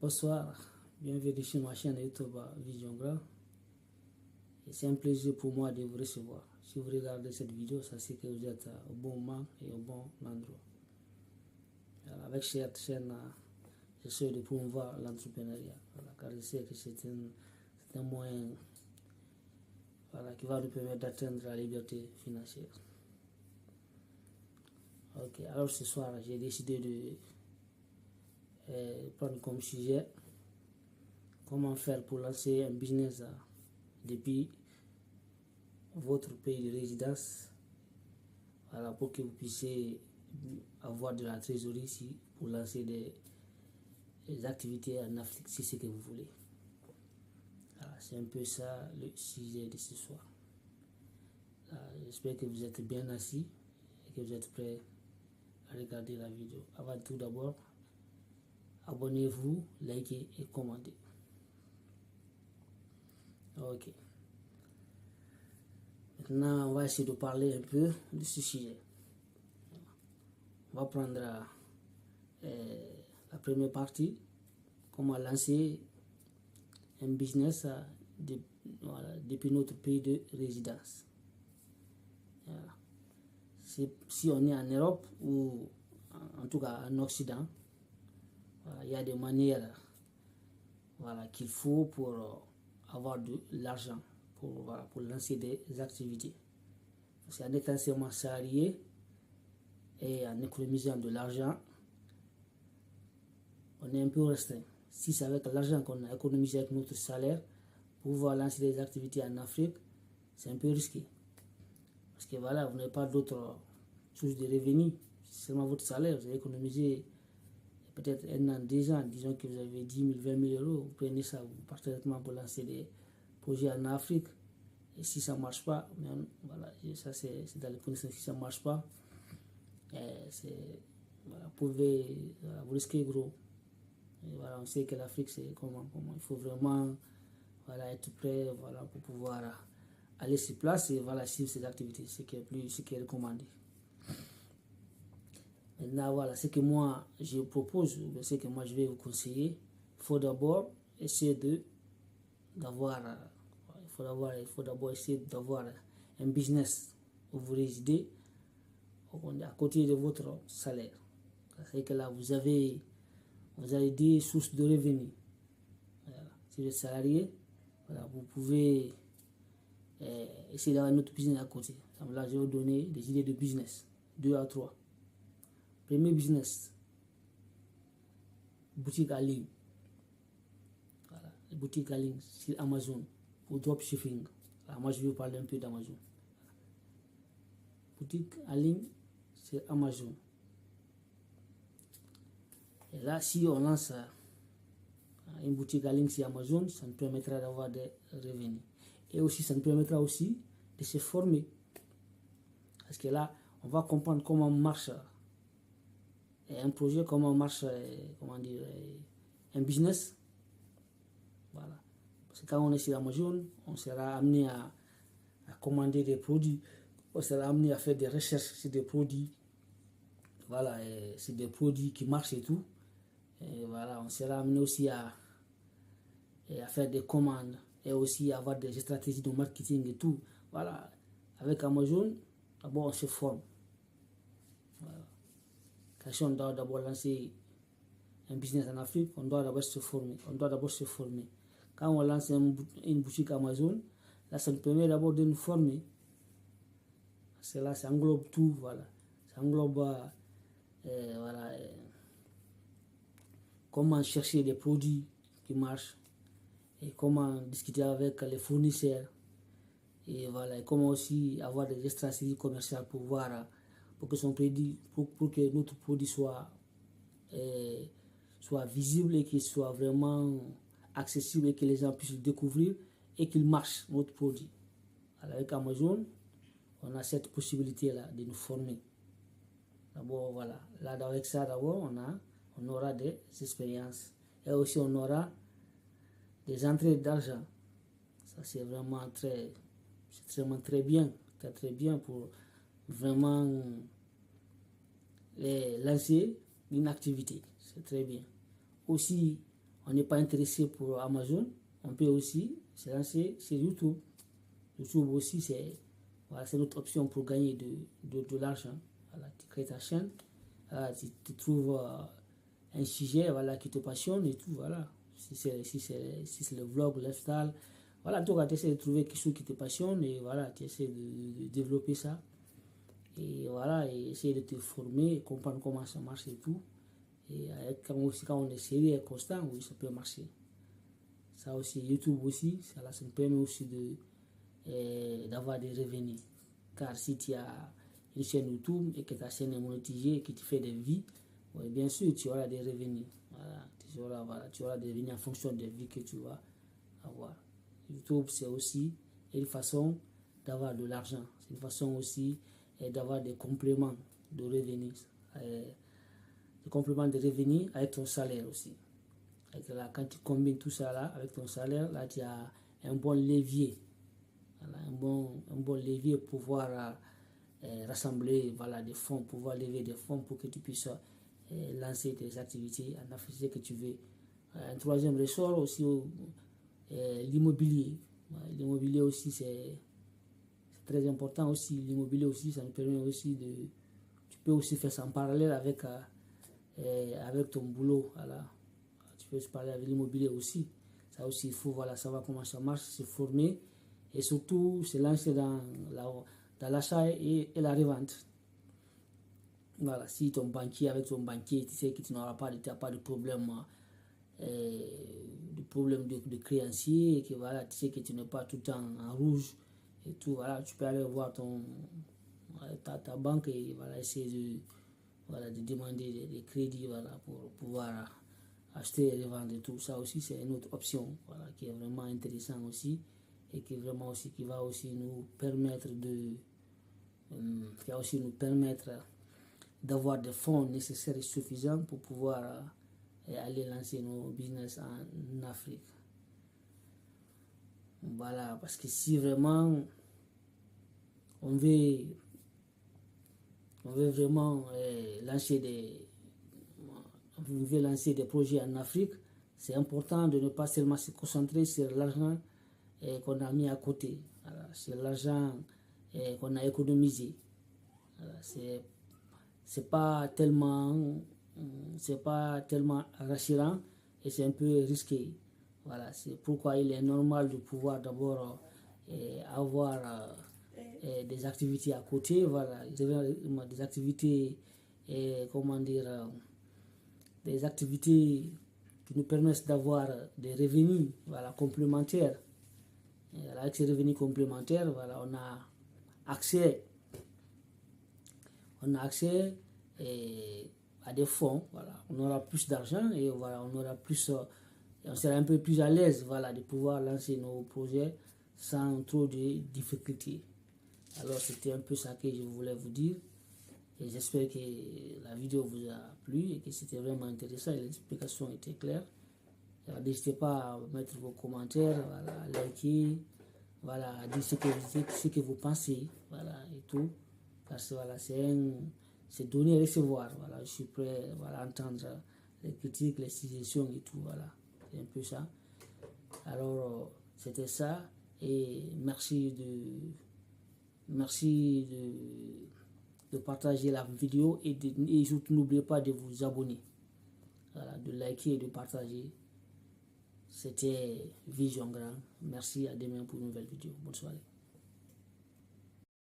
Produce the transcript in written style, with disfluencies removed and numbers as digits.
Bonsoir, bienvenue sur ma chaîne YouTube Vision Grand. C'est un plaisir pour moi de vous recevoir. Si vous regardez cette vidéo, ça c'est que vous êtes au bon moment et au bon endroit. Alors, avec cette chaîne, j'essaie de promouvoir l'entrepreneuriat, car je sais que c'est un moyen qui va nous permettre d'atteindre la liberté financière. Ok, alors ce soir, j'ai décidé de prendre comme sujet comment faire pour lancer un business depuis votre pays de résidence, pour que vous puissiez avoir de la trésorerie ici pour lancer des activités en Afrique, si c'est ce que vous voulez. C'est un peu ça le sujet de ce soir. J'espère que vous êtes bien assis et que vous êtes prêts à regarder la vidéo. Avant tout d'abord, abonnez-vous, likez et commentez. Ok. Maintenant, on va essayer de parler un peu de ce sujet. On va prendre la première partie, comment lancer un business depuis notre pays de résidence. Voilà. Si on est en Europe ou en tout cas en Occident, il y a des manières qu'il faut pour avoir de l'argent, pour lancer des activités. C'est en étant seulement salarié et en économisant de l'argent, on est un peu restreint. Si c'est avec l'argent qu'on a économisé avec notre salaire, pour pouvoir lancer des activités en Afrique, c'est un peu risqué. Parce que vous n'avez pas d'autres sources de revenus. C'est seulement votre salaire. Vous avez économisé peut-être 1 an, 2 ans. Disons que vous avez 10 000, 20 000 euros. Vous prenez ça, vous partez directement pour lancer des projets en Afrique. Et si ça ne marche pas, ça c'est dans les conditions. Si ça ne marche pas, vous risquez gros. Et on sait que l'Afrique, c'est comment. Il faut vraiment être prêt pour pouvoir aller sur place et suivre ces activités, ce qui est recommandé. Maintenant, ce que moi je propose, ce que moi je vais vous conseiller, il faut d'abord essayer d'avoir un business où vous résidez à côté de votre salaire. C'est que là, vous avez des sources de revenus. Si vous êtes salarié, vous pouvez essayer d'avoir un autre business à côté. Là, je vais vous donner des idées de business, 2 à 3. Premier business, boutique en ligne. Boutique en ligne sur Amazon ou dropshipping. Moi, je vais vous parler un peu d'Amazon. Boutique en ligne sur Amazon. Et là, si on lance une boutique en ligne sur Amazon, ça nous permettra d'avoir des revenus. Et aussi, ça nous permettra aussi de se former. Parce que là, on va comprendre comment marche un projet, comment marche un business. Parce que quand on est sur Amazon, on sera amené à commander des produits. On sera amené à faire des recherches sur des produits. C'est des produits qui marchent et tout. Et on sera amené aussi à faire des commandes et aussi à avoir des stratégies de marketing et tout. Avec Amazon, d'abord on se forme. Quand on doit d'abord lancer un business en Afrique, on doit d'abord se former. Quand on lance une boutique Amazon, là ça nous permet d'abord de nous former. Parce que là ça englobe tout, Ça englobe comment chercher des produits qui marchent et comment discuter avec les fournisseurs et comment aussi avoir des stratégies commerciales pour que notre produit soit visible et qu'il soit vraiment accessible et que les gens puissent le découvrir et qu'il marche notre produit. Avec Amazon, on a cette possibilité là de nous former. D'abord avec ça d'abord on aura des expériences et aussi on aura des entrées d'argent. Ça c'est vraiment très bien, très bien pour vraiment lancer une activité. C'est très bien. Aussi, on n'est pas intéressé pour Amazon, on peut aussi se lancer sur YouTube. YouTube aussi, c'est notre option pour gagner de l'argent. Voilà, tu crées ta chaîne, voilà, tu trouves un sujet voilà, qui te passionne et tout. Voilà. Si c'est le vlog, le lifestyle, voilà, tu essaies de trouver quelque chose qui te passionne et voilà, tu essaies de développer ça. Et voilà, et essayer de te former, comprendre comment ça marche et tout. Et quand on est sérieux et constant, oui, ça peut marcher. Ça aussi, YouTube aussi, ça nous permet aussi d'avoir des revenus. Car si tu as une chaîne YouTube et que ta chaîne est monétisée et que tu fais des vues, oui, bien sûr, tu auras des revenus. Voilà, tu auras des revenus en fonction des vues que tu vas avoir. YouTube, c'est aussi une façon d'avoir de l'argent. C'est une façon aussi d'avoir des compléments de revenus. Des compléments de revenus avec ton salaire aussi. Là, quand tu combines tout ça là avec ton salaire, là tu as un bon levier. Voilà, un bon levier pour pouvoir rassembler voilà, des fonds, pouvoir lever des fonds pour que tu puisses lancer tes activités en Afrique que tu veux. Un troisième ressort aussi, l'immobilier. L'immobilier aussi, c'est très important aussi. L'immobilier aussi, ça nous permet aussi de... Tu peux aussi faire ça en parallèle avec ton boulot. Voilà. Tu peux parler avec l'immobilier aussi. Ça aussi, il faut voilà, savoir comment ça marche, se former et surtout se lancer dans l'achat et la revente. Voilà, si ton banquier, avec ton banquier, tu sais que tu n'auras pas, pas de problème, de créancier, et que voilà, tu sais que tu n'es pas tout le temps en rouge et tout. Voilà, tu peux aller voir ta banque et voilà, essayer de demander des crédits voilà, pour pouvoir acheter et revendre et tout. Ça aussi, c'est une autre option voilà, qui est vraiment intéressante aussi et qui va aussi nous permettre d'avoir des fonds nécessaires et suffisants pour pouvoir aller lancer nos business en Afrique. Voilà, parce que si vraiment on veut vraiment lancer des projets en Afrique, c'est important de ne pas seulement se concentrer sur l'argent qu'on a mis à côté, voilà, sur l'argent qu'on a économisé. Voilà, c'est pas tellement rassurant et c'est un peu risqué. Voilà, c'est pourquoi il est normal de pouvoir d'abord avoir des activités à côté, voilà, des activités, des activités qui nous permettent d'avoir des revenus, voilà, complémentaires. Et avec ces revenus complémentaires, voilà, on a accès à des fonds, voilà, on aura plus d'argent et voilà, on sera un peu plus à l'aise, voilà, de pouvoir lancer nos projets sans trop de difficultés. Alors c'était un peu ça que je voulais vous dire et j'espère que la vidéo vous a plu et que c'était vraiment intéressant et l'explication était claire. N'hésitez pas à mettre vos commentaires, voilà, liker, voilà, à dire ce que vous pensez, voilà, et tout. Parce que voilà, c'est donner et recevoir, voilà, je suis prêt voilà, à entendre les critiques, les suggestions et tout, voilà, c'est un peu ça. Alors, c'était ça et merci de partager la vidéo et surtout n'oubliez pas de vous abonner, voilà, de liker et de partager. C'était Vision Grand. Merci, à demain pour une nouvelle vidéo. Bonne soirée.